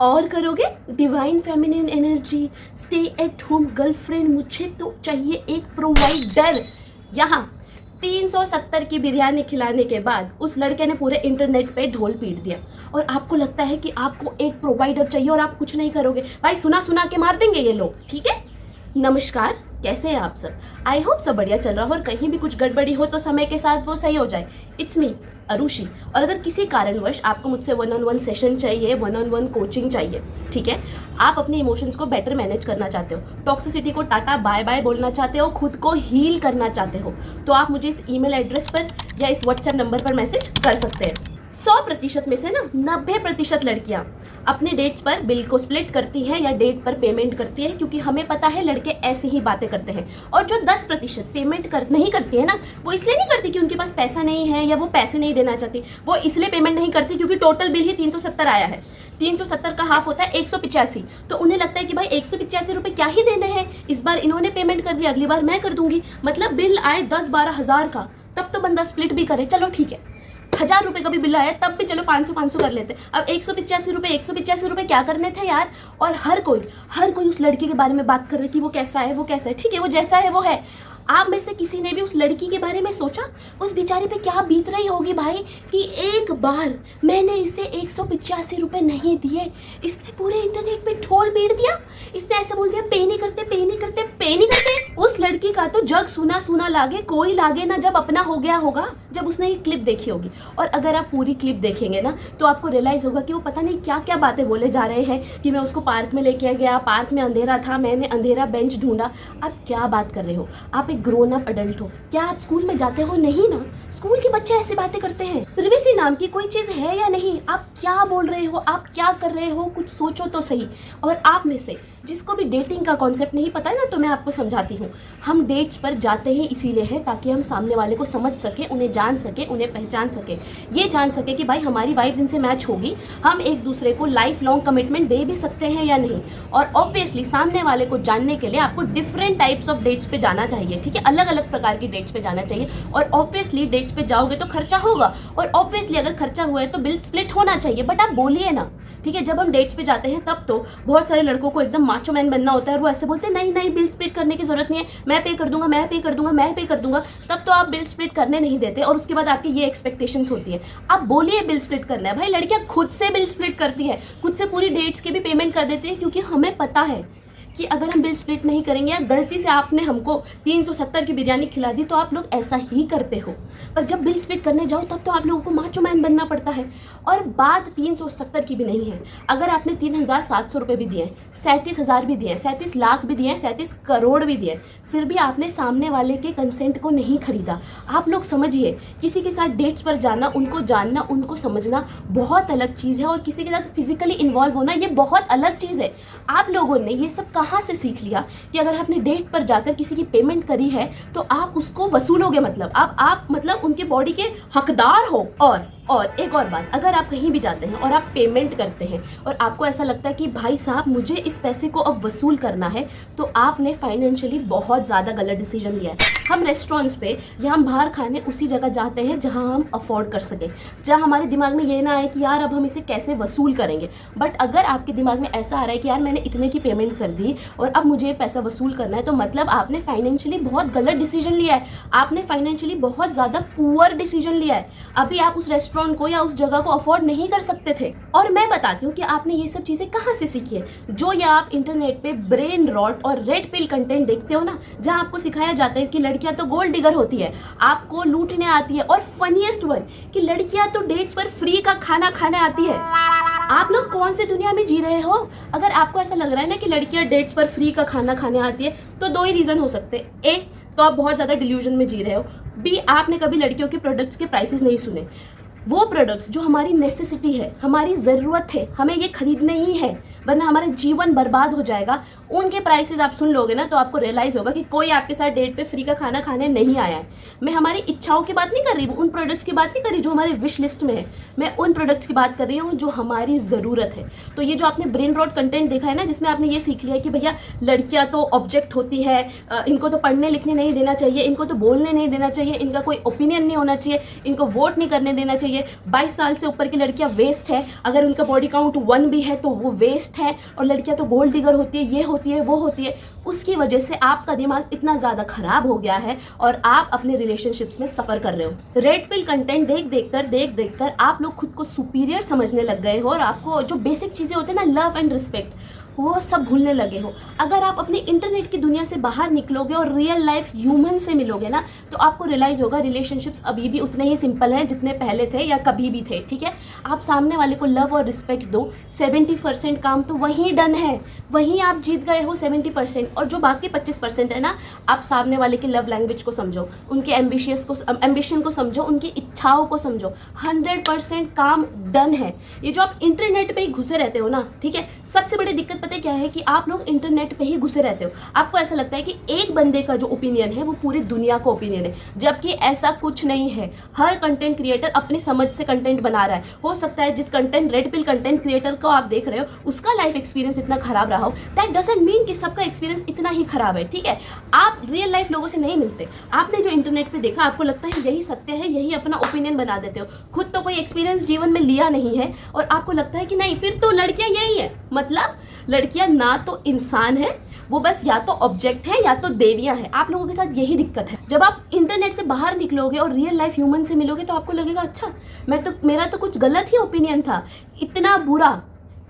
और करोगे divine feminine energy, stay at home girlfriend, मुझे तो चाहिए एक प्रोवाइडर। यहाँ 370 की बिरयानी खिलाने के बाद उस लड़के ने पूरे इंटरनेट पे ढोल पीट दिया और आपको लगता है कि आपको एक प्रोवाइडर चाहिए और आप कुछ नहीं करोगे। भाई सुना सुना के मार देंगे ये लोग, ठीक है। नमस्कार, कैसे हैं आप सब? आई होप सब बढ़िया चल रहा हो और कहीं भी कुछ गड़बड़ी हो तो समय के साथ वो सही हो जाए। It's me Arushi. और अगर किसी कारणवश आपको मुझसे 1-on-1 सेशन चाहिए, 1-on-1 कोचिंग चाहिए, ठीक है, आप अपने इमोशंस को बेटर मैनेज करना चाहते हो, टॉक्सिसिटी को टाटा बाय बाय बोलना चाहते हो, खुद को हील करना चाहते हो, तो आप मुझे इस ईमेल एड्रेस पर या इस व्हाट्सएप नंबर पर मैसेज कर सकते हैं। 100% में से ना 90% लड़कियां अपने डेट्स पर बिल को स्प्लिट करती हैं या डेट पर पेमेंट करती है, क्योंकि हमें पता है लड़के ऐसे ही बातें करते हैं। और जो 10% पेमेंट नहीं करती है ना, वो इसलिए नहीं करती कि उनके पास पैसा नहीं है या वो पैसे नहीं देना चाहती, वो इसलिए पेमेंट नहीं करती क्योंकि टोटल बिल ही 370 आया है। 370 का हाफ होता है 185, तो उन्हें लगता है कि भाई 185 रुपये क्या ही देने हैं, इस बार इन्होंने पेमेंट कर दिया, अगली बार मैं कर दूंगी। मतलब बिल आए 10-12 हज़ार का, तब तो बंदा स्प्लिट भी करे, चलो ठीक है। 1000 रुपये का भी बिल आया तब भी चलो 500 कर लेते। अब 185 रुपये क्या करने थे यार। और हर कोई उस लड़की के बारे में बात कर रहा है कि वो कैसा है, ठीक है, वो जैसा है वो है। आप में से किसी ने भी उस लड़की के बारे में सोचा उस बेचारी पे क्या बीत रही होगी भाई, कि एक बार मैंने इसे 185 रुपये नहीं दिए, इसने पूरे इंटरनेट पे ढोल पीट दिया, इसने ऐसा बोल दिया पे नहीं करते। उस लड़की का तो जग सुना लागे, कोई लागे ना जब अपना हो गया होगा, जब उसने ये क्लिप देखी होगी। और अगर आप पूरी क्लिप देखेंगे ना तो आपको रियलाइज होगा कि वो पता नहीं क्या क्या बातें बोले जा रहे हैं कि मैं उसको पार्क में लेके गया, पार्क में अंधेरा था, मैंने अंधेरा बेंच ढूंढा। आप क्या बात कर रहे हो? आप एक ग्रोन अप अडल्ट हो, क्या आप स्कूल में जाते हो? नहीं ना। स्कूल के बच्चे ऐसी बातें करते हैं। प्रिवेसी नाम की कोई चीज़ है या नहीं? आप क्या बोल रहे हो, आप क्या कर रहे हो, कुछ सोचो तो सही। और आप में से जिसको भी डेटिंग का कॉन्सेप्ट नहीं पता है ना, तो मैं आपको समझाती हूँ। हम डेट्स पर जाते ही इसीलिए है ताकि हम सामने वाले को समझ सके, उन्हें जान सके, उन्हें पहचान सके, ये जान सके कि भाई हमारी वाइब जिनसे मैच होगी, हम एक दूसरे को लाइफ लॉन्ग कमिटमेंट दे भी सकते हैं या नहीं। और ऑब्वियसली सामने वाले को जानने के लिए आपको डिफरेंट टाइप्स ऑफ डेट्स पे जाना चाहिए, ठीक है, अलग अलग प्रकार की डेट्स पे जाना चाहिए। और ऑब्वियसली डेट्स पे जाओगे तो खर्चा होगा, और ऑब्वियसली अगर खर्चा हुआ है तो बिल स्प्लिट होना चाहिए। बट आप बोलिए ना, ठीक है। जब हम डेट्स पे जाते हैं तब तो बहुत सारे लड़कों को एकदम माचो मैन बनना होता है और वो ऐसे बोलते हैं नहीं बिल स्प्लिट करने की जरूरत नहीं है, मैं पे कर दूंगा। तब तो आप बिल स्प्लिट करने नहीं देते और उसके बाद आपकी ये एक्सपेक्टेशंस होती है, आप बोलिए बिल स्प्लिट करना है। भाई लड़कियां खुद से बिल स्प्लिट करती है, खुद से पूरी डेट्स की भी पेमेंट कर देती है, क्योंकि हमें पता है कि अगर हम बिल स्प्लिट नहीं करेंगे या गलती से आपने हमको 370 की बिरयानी खिला दी तो आप लोग ऐसा ही करते हो। पर जब बिल स्प्लिट करने जाओ तब तो आप लोगों को माचो मैन बनना पड़ता है। और बात 370 की भी नहीं है। अगर आपने 3700 रुपये भी दिए, 37,000 भी दिए, 37 लाख भी दिए, 37 करोड़ भी दिए, फिर भी आपने सामने वाले के कंसेंट को नहीं खरीदा। आप लोग समझिए, किसी के साथ डेट्स पर जाना, उनको जानना, उनको समझना बहुत अलग चीज़ है, और किसी के साथ फिजिकली इन्वॉल्व होना ये बहुत अलग चीज़ है। आप लोगों ने ये सब कहाँ से सीख लिया कि अगर आपने डेट पर जाकर किसी की पेमेंट करी है तो आप उसको वसूलोगे, मतलब आप मतलब उनके बॉडी के हकदार हो। और एक और बात, अगर आप कहीं भी जाते हैं और आप पेमेंट करते हैं और आपको ऐसा लगता है कि भाई साहब मुझे इस पैसे को अब वसूल करना है, तो आपने फाइनेंशियली बहुत ज़्यादा गलत डिसीजन लिया है। हम रेस्टोरेंट्स पे या हम बाहर खाने उसी जगह जाते हैं जहां हम अफोर्ड कर सकें, जहां हमारे दिमाग में ये ना आए कि यार अब हम इसे कैसे वसूल करेंगे। बट अगर आपके दिमाग में ऐसा आ रहा है कि यार मैंने इतने की पेमेंट कर दी और अब मुझे ये पैसा वसूल करना है, तो मतलब आपने फाइनेंशियली बहुत गलत डिसीजन लिया है, आपने फाइनेंशियली बहुत ज़्यादा पुअर डिसीजन लिया है। अभी आप उस रेस्टोरेंट को या उस जगह को अफोर्ड नहीं कर सकते थे। और मैं बताती हूँ कि आपने ये सब चीज़ें कहाँ से सीखी है। जो ये आप इंटरनेट पे ब्रेन रॉट और रेड पिल कंटेंट देखते हो ना, जहाँ आपको सिखाया जाता है कि लड़कियां तो गोल्ड डिगर होती है, आपको लूटने आती है, और फनीएस्ट वन कि लड़कियां तो डेट्स पर फ्री का खाना खाने आती है। आप लोग कौन सी दुनिया में जी रहे हो? अगर आपको ऐसा लग रहा है ना कि लड़कियां डेट्स पर फ्री का खाना खाने आती है, तो दो ही रीज़न हो सकते हैं। ए, तो आप बहुत ज़्यादा डिल्यूजन में जी रहे हो। बी, आपने कभी लड़कियों के प्रोडक्ट्स के प्राइसेस नहीं सुने। वो प्रोडक्ट्स जो हमारी नेसेसिटी है, हमारी ज़रूरत है, हमें ये खरीदने ही है, वरना हमारा जीवन बर्बाद हो जाएगा, उनके प्राइसेस आप सुन लोगे ना तो आपको रियलाइज़ होगा कि कोई आपके साथ डेट पे फ्री का खाना खाने नहीं आया है। मैं हमारी इच्छाओं की बात नहीं कर रही, उन प्रोडक्ट्स की बात नहीं कर रही जो हमारे विश लिस्ट में है, मैं उन प्रोडक्ट्स की बात कर रही हूँ जो हमारी ज़रूरत है। तो ये जो आपने ब्रेन रॉट कंटेंट देखा है ना, जिसमें आपने ये सीख लिया कि भैया लड़कियाँ तो ऑब्जेक्ट होती है, इनको तो पढ़ने लिखने नहीं देना चाहिए, इनको तो बोलने नहीं देना चाहिए, इनका कोई ओपिनियन नहीं होना चाहिए, इनको वोट नहीं करने देना चाहिए, चाहिए। 22 साल से ऊपर की लड़कियां वेस्ट है, अगर उनका बॉडी काउंट 1 भी है तो वो वेस्ट है, और लड़कियां तो गोल्ड डिगर होती है, ये होती है, वो होती है। उसकी वजह से आपका दिमाग इतना ज़्यादा खराब हो गया है और आप अपने रिलेशनशिप्स में सफ़र कर रहे हो। रेड पिल कंटेंट देख देख कर आप लोग खुद को सुपीरियर समझने लग गए हो, और आपको जो बेसिक चीज़ें होती है ना, लव एंड रिस्पेक्ट, वो सब भूलने लगे हो। अगर आप अपने इंटरनेट की दुनिया से बाहर निकलोगे और रियल लाइफ ह्यूमन से मिलोगे ना, तो आपको रियलाइज़ होगा रिलेशनशिप्स अभी भी उतने ही सिंपल हैं जितने पहले थे या कभी भी थे। ठीक है, आप सामने वाले को लव और रिस्पेक्ट दो, 70% काम तो वहीं डन है, वहीं आप जीत गए हो 70%। और जो बाकी 25% है ना, आप सामने वाले की लव लैंग्वेज को समझो, उनके एम्बिशन को समझो, उनकी इच्छाओं को समझो, 100% काम डन है। ये जो आप इंटरनेट पे ही घुसे रहते हो ना, ठीक है, सबसे बड़ी दिक्कत पता है क्या है कि आप लोग इंटरनेट पे ही घुसे रहते हो। आपको ऐसा लगता है कि एक बंदे का जो ओपिनियन है वो पूरी दुनिया का ओपिनियन है, जबकि ऐसा कुछ नहीं है। हर कंटेंट क्रिएटर अपनी समझ से कंटेंट बना रहा है। हो सकता है जिस रेड पिल कंटेंट क्रिएटर को आप देख रहे हो उसका लाइफ एक्सपीरियंस इतना खराब रहा हो, दैट डजंट मीन कि सबका एक्सपीरियंस इतना ही खराब है। ठीक है, आप रियल लाइफ लोगों से नहीं मिलते, आपने जो इंटरनेट पे देखा आपको लगता है यही सत्य है, यही अपना ओपिनियन बना देते हो। खुद तो कोई एक्सपीरियंस जीवन में लिया नहीं है और आपको लगता है कि नहीं, फिर तो लड़कियां यही है। मतलब लड़कियां ना तो इंसान है, वो बस या तो ऑब्जेक्ट है या तो देवियां है। आप लोगों के साथ यही दिक्कत है। जब आप इंटरनेट से बाहर निकलोगे और रियल लाइफ ह्यूमन से मिलोगे तो आपको लगेगा अच्छा, मेरा तो कुछ गलत ही ओपिनियन था, इतना बुरा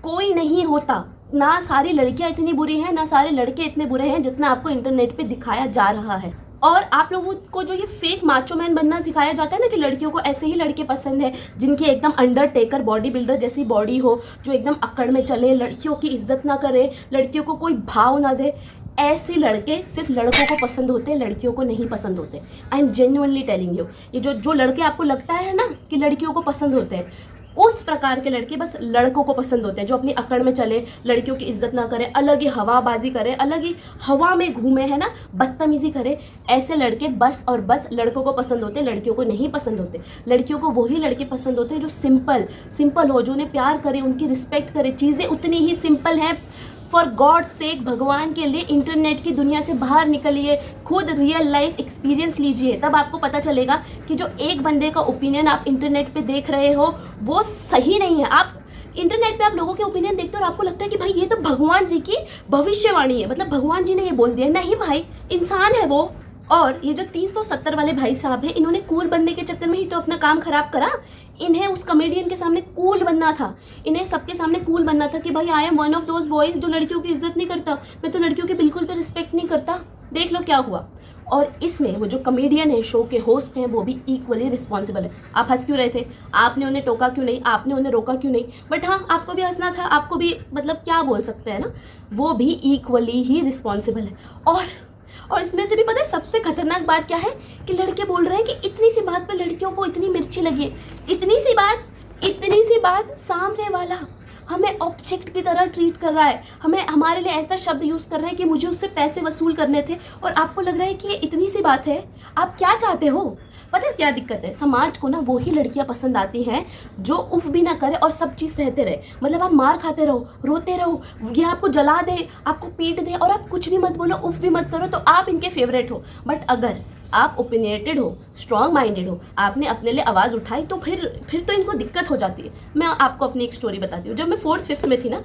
कोई नहीं होता। ना सारी लड़कियां इतनी बुरी हैं, ना सारे लड़के इतने बुरे हैं जितना आपको इंटरनेट पे दिखाया जा रहा है। और आप लोगों को जो ये फेक माचो मैन बनना सिखाया जाता है ना, कि लड़कियों को ऐसे ही लड़के पसंद है जिनकी एकदम अंडरटेकर बॉडी बिल्डर जैसी बॉडी हो, जो एकदम अकड़ में चले, लड़कियों की इज्जत ना करे, लड़कियों को कोई भाव ना दे, ऐसे लड़के सिर्फ लड़कों को पसंद होते हैं, लड़कियों को नहीं पसंद होते। I am genuinely telling you, ये जो लड़के आपको लगता है ना कि लड़कियों को पसंद होते हैं, उस प्रकार के लड़के बस लड़कों को पसंद होते हैं, जो अपनी अकड़ में चले, लड़कियों की इज्जत ना करे, अलग ही हवाबाजी करे, अलग ही हवा में घूमे, है ना, बदतमीजी करे। ऐसे लड़के बस और बस लड़कों को पसंद होते हैं, लड़कियों को नहीं पसंद होते। लड़कियों को वही लड़के पसंद होते हैं जो सिंपल हो, जो उन्हें प्यार करे, उनकी रिस्पेक्ट करे, चीज़ें उतनी ही सिंपल हैं। फॉर गॉड सेक, भगवान के लिए इंटरनेट की दुनिया से बाहर निकलिए, खुद रियल लाइफ एक्सपीरियंस लीजिए, तब आपको पता चलेगा कि जो एक बंदे का ओपिनियन आप इंटरनेट पे देख रहे हो वो सही नहीं है। आप इंटरनेट पे आप लोगों के ओपिनियन देखते हो और आपको लगता है कि भाई ये तो भगवान जी की भविष्यवाणी है, मतलब भगवान जी ने ये बोल दिया। नहीं भाई, इंसान है वो। और ये जो 370 वाले भाई साहब हैं, इन्होंने कूल बनने के चक्कर में ही तो अपना काम खराब करा। इन्हें उस कॉमेडियन के सामने कूल बनना था, इन्हें सबके सामने कूल बनना था कि भाई I am one of those boys जो लड़कियों की इज्जत नहीं करता, मैं तो लड़कियों की बिल्कुल भी रिस्पेक्ट नहीं करता। देख लो क्या हुआ। और इसमें वो जो कॉमेडियन है, शो के होस्ट हैं, वो भी इक्वली रिस्पॉन्सिबल है। आप हंस क्यों रहे थे? आपने उन्हें टोका क्यों नहीं? आपने उन्हें रोका क्यों नहीं? बट हाँ, आपको भी हंसना था, आपको भी, मतलब क्या बोल सकते हैं ना, वो भी इक्वली ही रिस्पॉन्सिबल है। और इसमें से भी पता है सबसे खतरनाक बात क्या है कि लड़के बोल रहे हैं कि इतनी सी बात पर लड़कियों को इतनी मिर्ची लगी है। इतनी सी बात सामने वाला हमें ऑब्जेक्ट की तरह ट्रीट कर रहा है, हमें हमारे लिए ऐसा शब्द यूज़ कर रहा है कि मुझे उससे पैसे वसूल करने थे, और आपको लग रहा है कि ये इतनी सी बात है। आप क्या चाहते हो? पता है क्या दिक्कत है? समाज को ना वही लड़कियां पसंद आती हैं जो उफ भी ना करे और सब चीज़ सहते रहे। मतलब आप मार खाते रहो, रोते रहो, ये आपको जला दे, आपको पीट दे, और आप कुछ भी मत बोलो, उफ भी मत करो, तो आप इनके फेवरेट हो। बट अगर आप ओपिनियटेड हो, स्ट्रॉन्ग माइंडेड हो, आपने अपने लिए आवाज़ उठाई, तो फिर तो इनको दिक्कत हो जाती है। मैं आपको अपनी एक स्टोरी बताती हूँ। जब मैं 4th 5th में थी ना,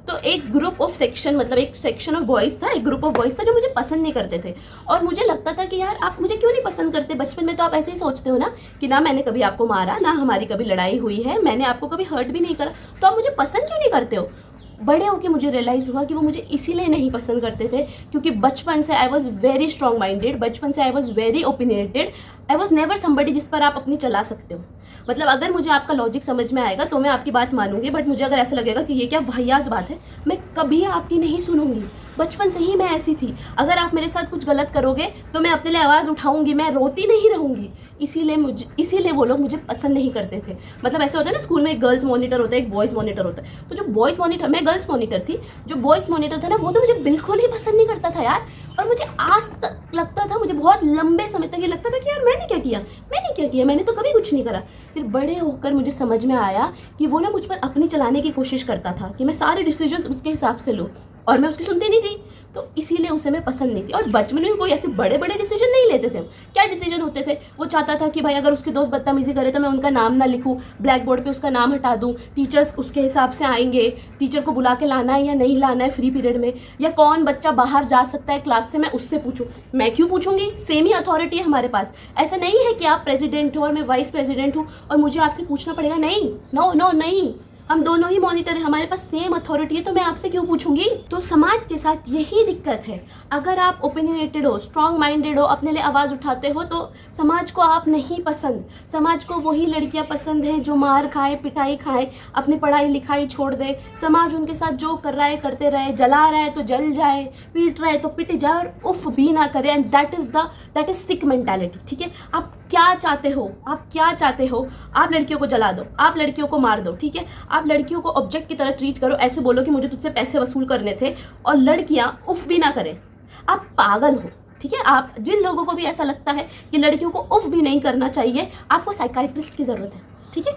तो एक ग्रुप ऑफ सेक्शन, मतलब एक सेक्शन ऑफ बॉयज़ था, एक ग्रुप ऑफ बॉयज़ था जो मुझे पसंद नहीं करते थे। और मुझे लगता था कि यार आप मुझे क्यों नहीं पसंद करते? बचपन में तो आप ऐसे ही सोचते हो ना कि ना मैंने कभी आपको मारा, ना हमारी कभी लड़ाई हुई है, मैंने आपको कभी हर्ट भी नहीं करा, तो आप मुझे पसंद क्यों नहीं करते हो? बड़े होके मुझे रियलाइज़ हुआ कि वो मुझे इसीलिए नहीं पसंद करते थे क्योंकि बचपन से I was very strong minded, बचपन से I was very opinionated, I was never somebody जिस पर आप अपनी चला सकते हो। मतलब अगर मुझे आपका लॉजिक समझ में आएगा तो मैं आपकी बात मानूंगी, बट मुझे अगर ऐसा लगेगा कि ये क्या वाहियात बात है, मैं कभी आपकी नहीं सुनूंगी। बचपन से ही मैं ऐसी थी। अगर आप मेरे साथ कुछ गलत करोगे तो मैं अपने लिए आवाज़ उठाऊंगी, मैं रोती नहीं रहूंगी। इसीलिए वो लोग मुझे पसंद नहीं करते थे। मतलब ऐसे होता है ना, स्कूल में एक गर्ल्स मॉनिटर होता है, एक बॉयज़ मॉनिटर होता है, तो जो बॉयज़ मॉनिटर, मैं गर्ल्स मॉनिटर थी, जो बॉयज़ मॉनिटर था ना, वो तो मुझे बिल्कुल ही पसंद नहीं करता था यार। और मुझे आज तक लगता था, मुझे बहुत लंबे समय तक ये लगता था कि यार मैंने क्या किया, मैंने तो कभी कुछ नहीं करा। फिर बड़े होकर मुझे समझ में आया कि वो ना मुझ पर अपनी चलाने की कोशिश करता था कि मैं सारे डिसीजंस उसके हिसाब से लूँ। और मैं उसकी सुनती नहीं थी, तो इसीलिए उसे मैं पसंद नहीं थी। और बचपन में भी कोई ऐसे बड़े बड़े डिसीजन नहीं लेते थे। क्या डिसीजन होते थे, वो चाहता था कि भाई अगर उसके दोस्त बदतमीजी करे तो मैं उनका नाम ना लिखूं, ब्लैक बोर्ड पे उसका नाम हटा दूं, टीचर्स उसके हिसाब से आएंगे, टीचर को बुला के लाना है या नहीं लाना है फ्री पीरियड में, या कौन बच्चा बाहर जा सकता है क्लास से मैं उससे पूछूं। मैं क्यों पूछूंगी, सेम ही अथॉरिटी है हमारे पास। ऐसा नहीं है कि आप प्रेसिडेंट हो और मैं वाइस प्रेसिडेंट हूँ और मुझे आपसे पूछना पड़ेगा, नहीं, नो नो नहीं, हम दोनों ही मॉनिटर हैं, हमारे पास सेम अथॉरिटी है, तो मैं आपसे क्यों पूछूंगी। तो समाज के साथ यही दिक्कत है। अगर आप ओपिनियनेटेड हो, स्ट्रॉन्ग माइंडेड हो, अपने लिए आवाज़ उठाते हो, तो समाज को आप नहीं पसंद। समाज को वही लड़कियां पसंद हैं जो मार खाए, पिटाई खाए, अपनी पढ़ाई लिखाई छोड़ दे। समाज उनके साथ जो कर रहा है करते रहे, जला रहा है तो जल जाए, पीट रहा है तो पिट जाए और उफ भी ना करे। And that is sick mentality. ठीक है, आप क्या चाहते हो, आप क्या चाहते हो, आप लड़कियों को जला दो, आप लड़कियों को मार दो, ठीक है, आप लड़कियों को ऑब्जेक्ट की तरह ट्रीट करो, ऐसे बोलो कि मुझे तुझसे पैसे वसूल करने थे, और लड़कियां उफ भी ना करें। आप पागल हो। ठीक है, आप जिन लोगों को भी ऐसा लगता है कि लड़कियों को उफ भी नहीं करना चाहिए, आपको साइकाइट्रिस्ट की ज़रूरत है। ठीक है,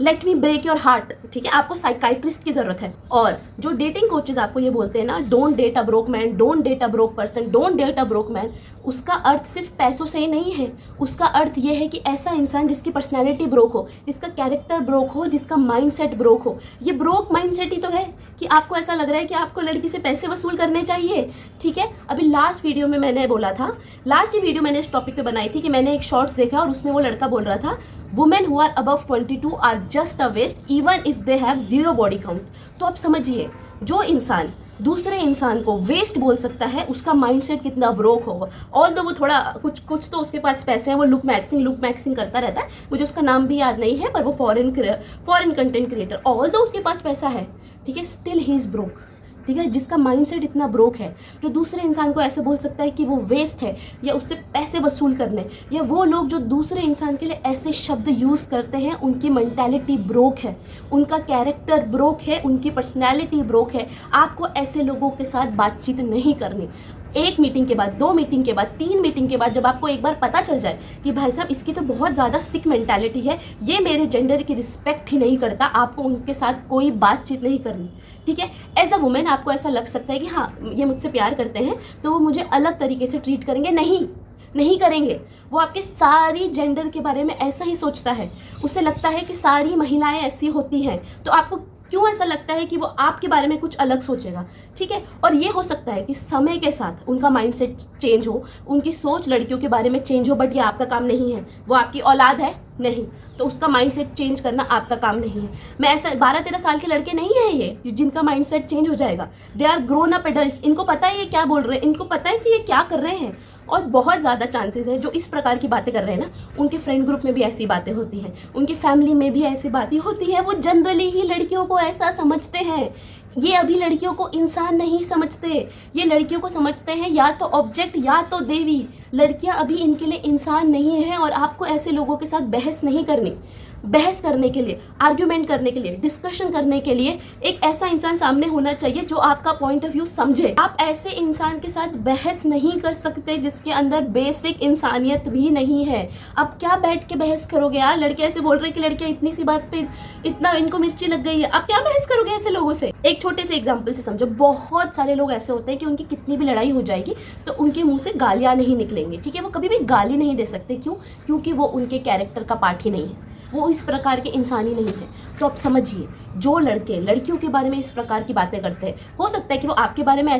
let me break your heart. ठीक है, आपको साइकाइट्रिस्ट की जरूरत है। और जो डेटिंग कोचेज आपको ये बोलते हैं ना, don't date a broke man, don't date a broke person, don't date a broke man, उसका अर्थ सिर्फ पैसों से ही नहीं है। उसका अर्थ ये है कि ऐसा इंसान जिसकी पर्सनैलिटी ब्रोक हो, जिसका कैरेक्टर ब्रोक हो, जिसका माइंडसेट ब्रोक हो। ये ब्रोक माइंडसेट ही तो है कि आपको ऐसा लग रहा है कि आपको लड़की से पैसे वसूल करने चाहिए। ठीक है, अभी लास्ट वीडियो में मैंने बोला था, लास्ट वीडियो मैंने इस टॉपिक पे बनाई थी कि मैंने एक शॉर्ट्स देखा और उसमें वो लड़का बोल रहा था, women who are above 22 are just a waste even if they have 0 body count. तो आप समझिए, जो इंसान दूसरे इंसान को वेस्ट बोल सकता है, उसका माइंडसेट कितना ब्रोक होगा। ऑल दो वो थोड़ा कुछ तो उसके पास पैसे हैं, वो लुक मैक्सिंग करता रहता है, मुझे उसका नाम भी याद नहीं है, पर वो फॉरेन कंटेंट क्रिएटर, ऑल दो उसके पास पैसा है, ठीक है, स्टिल ही इज ब्रोक। ठीक है, जिसका माइंडसेट इतना ब्रोक है, जो दूसरे इंसान को ऐसे बोल सकता है कि वो वेस्ट है या उससे पैसे वसूल करने, या वो लोग जो दूसरे इंसान के लिए ऐसे शब्द यूज़ करते हैं, उनकी मेंटालिटी ब्रोक है, उनका कैरेक्टर ब्रोक है, उनकी पर्सनैलिटी ब्रोक है। आपको ऐसे लोगों के साथ बातचीत नहीं करनी। 1 मीटिंग के बाद, 2 मीटिंग के बाद, 3 मीटिंग के बाद जब आपको एक बार पता चल जाए कि भाई साहब इसकी तो बहुत ज़्यादा सिक मेंटालिटी है, ये मेरे जेंडर की रिस्पेक्ट ही नहीं करता, आपको उनके साथ कोई बातचीत नहीं करनी। ठीक है, एज अ वुमेन आपको ऐसा लग सकता है कि हाँ ये मुझसे प्यार करते हैं तो वो मुझे अलग तरीके से ट्रीट करेंगे। नहीं करेंगे। वो आपके सारी जेंडर के बारे में ऐसा ही सोचता है, उसे लगता है कि सारी महिलाएं ऐसी होती हैं, तो आपको क्यों ऐसा लगता है कि वो आपके बारे में कुछ अलग सोचेगा। ठीक है, और ये हो सकता है कि समय के साथ उनका माइंडसेट चेंज हो, उनकी सोच लड़कियों के बारे में चेंज हो, बट ये आपका काम नहीं है। वो आपकी औलाद है नहीं, तो उसका माइंडसेट चेंज करना आपका काम नहीं है। मैं ऐसा 12-13 साल के लड़के नहीं हैं ये जिनका माइंडसेट चेंज हो जाएगा। They are grown up adult, इनको पता है ये क्या बोल रहे हैं, इनको पता है कि ये क्या कर रहे हैं। और बहुत ज़्यादा चांसेस है जो इस प्रकार की बातें कर रहे हैं ना, उनके फ्रेंड ग्रुप में भी ऐसी बातें होती हैं, उनकी फैमिली में भी ऐसी बातें होती हैं। वो जनरली ही लड़कियों को ऐसा समझते हैं। ये अभी लड़कियों को इंसान नहीं समझते, ये लड़कियों को समझते हैं या तो ऑब्जेक्ट या तो देवी। लड़कियां अभी इनके लिए इंसान नहीं है। और आपको ऐसे लोगों के साथ बहस नहीं करनी। बहस करने के लिए, आर्ग्यूमेंट करने के लिए, डिस्कशन करने के लिए एक ऐसा इंसान सामने होना चाहिए जो आपका पॉइंट ऑफ व्यू समझे। आप ऐसे इंसान के साथ बहस नहीं कर सकते जिसके अंदर बेसिक इंसानियत भी नहीं है। आप क्या बैठ के बहस करोगे यार? लड़के ऐसे बोल रहे हैं कि लड़कियां इतनी सी बात पे इतना इनको मिर्ची लग गई है, आप क्या बहस करोगे ऐसे लोगों से? एक छोटे से एग्जाम्पल से समझो। बहुत सारे लोग ऐसे होते हैं कि उनकी कितनी भी लड़ाई हो जाएगी तो उनके मुंह से गालियां नहीं निकलेंगी। ठीक है, वो कभी भी गाली नहीं दे सकते। क्यों? क्योंकि वो उनके कैरेक्टर का पार्ट ही नहीं है, वो इस प्रकार के इंसानी नहीं है। तो आप समझिए, जो लड़के लड़कियों के बारे में इस प्रकार की बातें करते हैं, हो सकता है कि वो आपके बारे में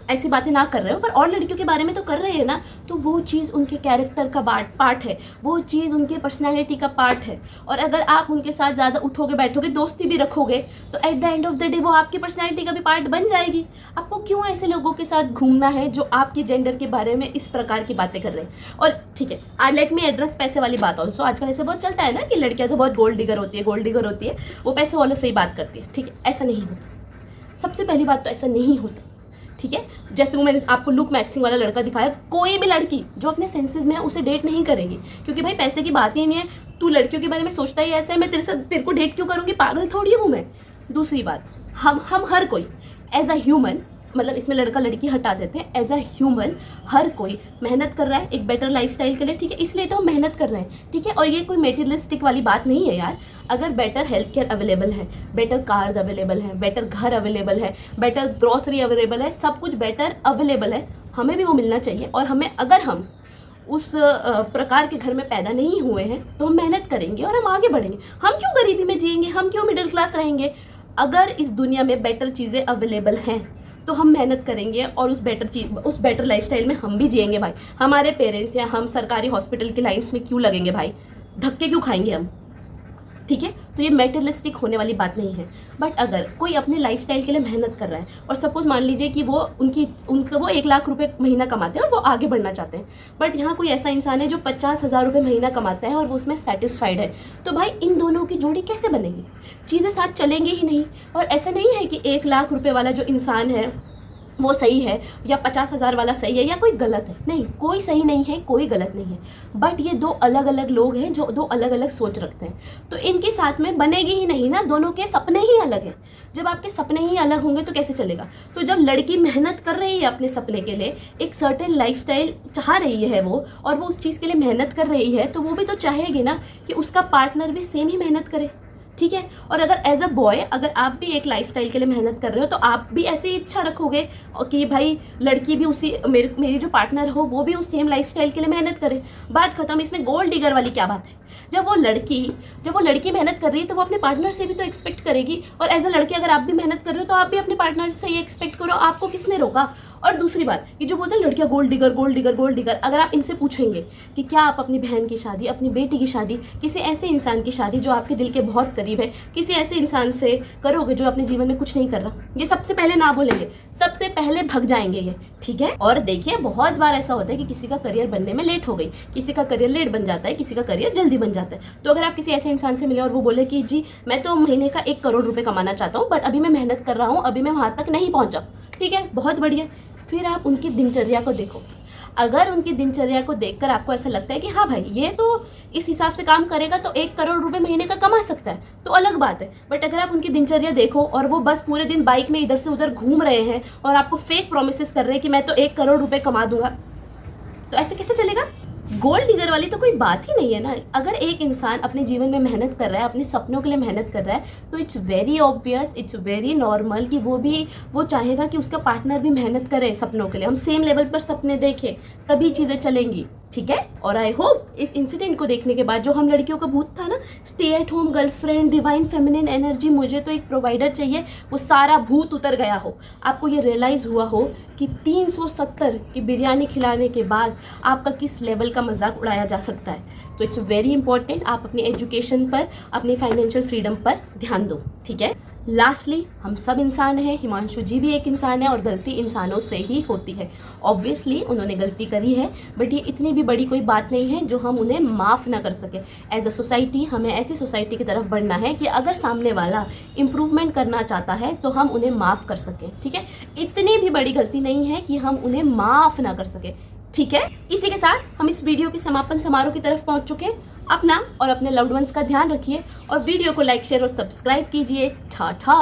ऐसी बातें ना कर रहे हो, पर और लड़कियों के बारे में तो कर रहे हैं ना, तो वो चीज़ उनके कैरेक्टर का पार्ट है, वो चीज़ उनके पर्सनैलिटी का पार्ट है। और अगर आप उनके साथ ज़्यादा उठोगे बैठोगे, दोस्ती भी रखोगे, तो at the end of the day वो आपकी पर्सनैलिटी का भी पार्ट बन जाएगी। आपको क्यों ऐसे लोगों के साथ घूमना है जो आपकी जेंडर के बारे में इस प्रकार की बातें कर रहे हैं? और ठीक है, लेट मी एड्रेस पैसे वाली बात ऑल्सो। आजकल ऐसे बहुत चलता है ना कि लड़कियां तो बहुत गोल्ड डिगर होती है, वो पैसे वाले से ही बात करती है। ठीक है, ऐसा नहीं होता। सबसे पहली बात तो ऐसा नहीं होता। ठीक है, जैसे वो मैंने आपको लुक मैक्सिंग वाला लड़का दिखाया, कोई भी लड़की जो अपने सेंसेस में है उसे डेट नहीं करेगी, क्योंकि भाई पैसे की बात ही नहीं है। तू लड़कियों के बारे में सोचता ही ऐसा है, मैं तेरे को डेट क्यों करूँगी? पागल थोड़ी हूँ मैं। दूसरी बात, हम हर कोई एज अ ह्यूमन मतलब इसमें लड़का लड़की हटा देते हैं। एज अ ह्यूमन हर कोई मेहनत कर रहा है एक बेटर लाइफस्टाइल के लिए, ठीक है, इसलिए तो हम मेहनत कर रहे हैं, ठीक है। और ये कोई मेटीरियलिस्टिक वाली बात नहीं है यार। अगर बेटर हेल्थ केयर अवेलेबल है, बेटर कार्स अवेलेबल है, बेटर घर अवेलेबल है, बेटर ग्रॉसरी अवेलेबल है, सब कुछ बेटर अवेलेबल है, हमें भी वो मिलना चाहिए। और हमें, अगर हम उस प्रकार के घर में पैदा नहीं हुए हैं तो हम मेहनत करेंगे और हम आगे बढ़ेंगे। हम क्यों गरीबी में जिएंगे, हम क्यों मिडिल क्लास रहेंगे? अगर इस दुनिया में बेटर चीज़ें अवेलेबल हैं तो हम मेहनत करेंगे और उस बेटर लाइफस्टाइल में हम भी जिएंगे भाई। हमारे पेरेंट्स या हम सरकारी हॉस्पिटल की लाइंस में क्यों लगेंगे भाई, धक्के क्यों खाएंगे हम, ठीक है। तो ये मेटेरियलिस्टिक होने वाली बात नहीं है। बट अगर कोई अपने लाइफस्टाइल के लिए मेहनत कर रहा है और सपोज मान लीजिए कि वो वो 1 लाख रुपए महीना कमाते हैं और वो आगे बढ़ना चाहते हैं, बट यहाँ कोई ऐसा इंसान है जो 50,000 रुपये महीना कमाता है और वो उसमें सेटिस्फाइड है, तो भाई इन दोनों की जोड़ी कैसे बनेगी? चीज़ें साथ चलेंगी ही नहीं। और ऐसा नहीं है कि 1 लाख रुपये वाला जो इंसान है वो सही है या 50,000 वाला सही है या कोई गलत है, नहीं, कोई सही नहीं है, कोई गलत नहीं है। बट ये दो अलग अलग लोग हैं जो दो अलग अलग सोच रखते हैं, तो इनके साथ में बनेगी ही नहीं ना। दोनों के सपने ही अलग हैं। जब आपके सपने ही अलग होंगे तो कैसे चलेगा? तो जब लड़की मेहनत कर रही है अपने सपने के लिए, एक सर्टेन लाइफस्टाइल चाह रही है वो, और वो उस चीज़ के लिए मेहनत कर रही है, तो वो भी तो चाहेगी ना कि उसका पार्टनर भी सेम ही मेहनत करे, ठीक है। और अगर एज अ बॉय, अगर आप भी एक लाइफस्टाइल के लिए मेहनत कर रहे हो तो आप भी ऐसी इच्छा रखोगे कि भाई लड़की भी उसी, मेरी जो पार्टनर हो वो भी उस सेम लाइफस्टाइल के लिए मेहनत करे। बात खत्म। इसमें गोल्ड डिगर वाली क्या बात है? जब वो लड़की मेहनत कर रही है तो वो अपने पार्टनर से भी तो एक्सपेक्ट करेगी, और एज अ लड़के अगर आप भी मेहनत कर रहे हो तो आप भी अपने पार्टनर से ये एक्सपेक्ट करो। आपको किसने रोका? और दूसरी बात, ये जो बोलते हैं लड़कियां gold digger gold digger gold digger, अगर आप इनसे पूछेंगे कि क्या आप अपनी बहन की शादी, अपनी बेटी की शादी, किसी ऐसे इंसान की शादी जो आपके दिल के बहुत करीब है, किसी ऐसे इंसान से करोगे जो अपने जीवन में कुछ नहीं कर रहा? ये सबसे पहले ना बोलेंगे, सबसे पहले भग जाएंगे ये, ठीक है। और देखिए बहुत बार ऐसा होता है कि किसी का करियर बनने में लेट हो गई, किसी का करियर लेट बन जाता है, किसी का करियर जल्दी बन जाता है। तो अगर आप किसी ऐसे इंसान से मिले और वो बोले कि जी मैं तो महीने का 1 करोड़ रुपए कमाना चाहता हूँ, बट अभी मैं मेहनत कर रहा हूँ, अभी मैं वहाँ तक नहीं पहुँचा, ठीक है, बहुत बढ़िया। फिर आप उनकी दिनचर्या को देखो। अगर उनकी दिनचर्या को देखकर आपको ऐसा लगता है कि हाँ भाई ये तो इस हिसाब से काम करेगा तो 1 करोड़ रुपए महीने का कमा सकता है, तो अलग बात है। बट अगर आप उनकी दिनचर्या देखो और वो बस पूरे दिन बाइक में इधर से उधर घूम रहे हैं और आपको फेक प्रोमिसेस कर रहे हैं कि मैं तो 1 करोड़ रुपए कमा दूंगा, तो ऐसे कैसे चलेगा? गोल्ड डिगर वाली तो कोई बात ही नहीं है ना। अगर एक इंसान अपने जीवन में मेहनत कर रहा है, अपने सपनों के लिए मेहनत कर रहा है, तो it's very obvious, it's very normal कि वो चाहेगा कि उसका पार्टनर भी मेहनत करे सपनों के लिए। हम सेम लेवल पर सपने देखें, तभी चीज़ें चलेंगी, ठीक है। और आई होप इस इंसिडेंट को देखने के बाद जो हम लड़कियों का भूत था ना, stay at home girlfriend, divine feminine energy, मुझे तो एक प्रोवाइडर चाहिए, वो सारा भूत उतर गया हो। आपको ये रियलाइज़ हुआ हो कि 370 की बिरयानी खिलाने के बाद आपका किस लेवल का मजाक उड़ाया जा सकता है। तो इट्स वेरी इंपॉर्टेंट, आप अपनी एजुकेशन पर, अपनी फाइनेंशियल फ्रीडम पर ध्यान दो, ठीक है। लास्टली हम सब इंसान हैं, हिमांशु जी भी एक इंसान है और गलती इंसानों से ही होती है। ऑब्वियसली उन्होंने गलती करी है, बट ये इतनी भी बड़ी कोई बात नहीं है जो हम उन्हें माफ़ ना कर सके। एज अ सोसाइटी हमें ऐसी सोसाइटी की तरफ बढ़ना है कि अगर सामने वाला इम्प्रूवमेंट करना चाहता है तो हम उन्हें माफ़ कर सकें, ठीक है। इतनी भी बड़ी गलती नहीं है कि हम उन्हें माफ़ ना कर सके, ठीक है। इसी के साथ हम इस वीडियो के समापन समारोह की तरफ पहुंच चुके हैं। अपना और अपने लव्ड वंस का ध्यान रखिए और वीडियो को लाइक, शेयर और सब्सक्राइब कीजिए। टाटा।